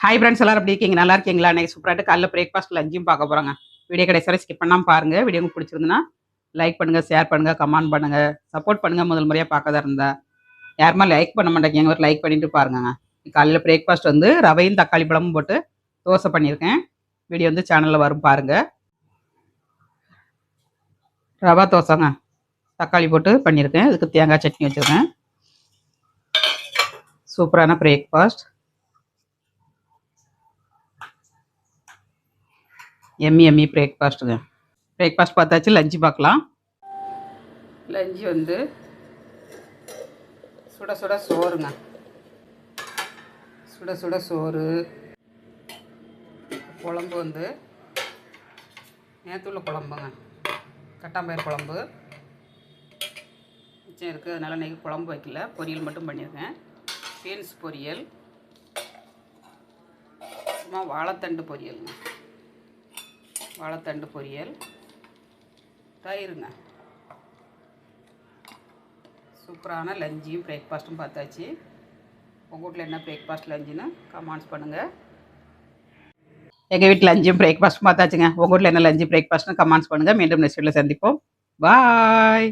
Hi friends, எல்லாரும் எப்படி இருக்கீங்க? நல்லா இருக்கீங்களா? இன்னைக்கு சூப்பராட்டு காலைல பிரேக்ஃபாஸ்ட் லஞ்சும் பார்க்க போகிறோங்க. வீடியோ கடைசி வரை ஸ்கிப் பண்ணாமல் பாருங்கள். வீடியோ உங்களுக்கு பிடிச்சிருந்துன்னா லைக் பண்ணுங்கள், ஷேர் பண்ணுங்கள், கமெண்ட் பண்ணுங்கள், சப்போர்ட் பண்ணுங்கள். முதல் முறையாக பார்க்கதா இருந்தா யாருமே லைக் பண்ண மாட்டேங்க, ஒரு லைக் பண்ணிட்டு பாருங்கங்க. காலையில் பிரேக்ஃபாஸ்ட் வந்து ரவையும் தக்காளி பழமும் போட்டு தோசை பண்ணியிருக்கேன். வீடியோ வந்து சேனலில் வரும் பாருங்கள். ரவா தோசைங்க, தக்காளி போட்டு பண்ணியிருக்கேன். இதுக்கு தேங்காய் சட்னி வச்சுருக்கேன். சூப்பரான பிரேக்ஃபாஸ்ட், எம்மி பிரேக்ஃபாஸ்ட்டுங்க. பிரேக்ஃபாஸ்ட் பார்த்தாச்சு, லஞ்சு பார்க்கலாம். லஞ்சு வந்து சுட சுட சோறுங்க. சுட சுட சோறு. குழம்பு வந்து நேற்றுள்ள குழம்புங்க, கட்டாம்பயிர் குழம்பு மிச்சம் இருக்குது. அதனால் இன்றைக்கி குழம்பு வைக்கல, பொரியல் மட்டும் பண்ணியிருக்கேன். பீன்ஸ் பொரியல், சும்மா வாழைத்தண்டு பொரியலுங்க. வாழைத்தண்டு பொரியல், தயிருங்க. சூப்பரான லஞ்சையும் பிரேக்ஃபாஸ்ட்டும் பார்த்தாச்சு. உங்கள் வீட்டில் என்ன பிரேக்ஃபாஸ்ட் லஞ்சுன்னு கமெண்ட்ஸ் பண்ணுங்கள். எங்கள் வீட்டில் லஞ்சும் பிரேக்ஃபாஸ்ட்டும் பார்த்தாச்சுங்க. உங்கள் வீட்டில் என்ன லஞ்சு பிரேக்ஃபாஸ்ட்னு கமெண்ட்ஸ் பண்ணுங்கள். மீண்டும் நெக்ஸ்ட் வீடியோவில் சந்திப்போம். பாய்.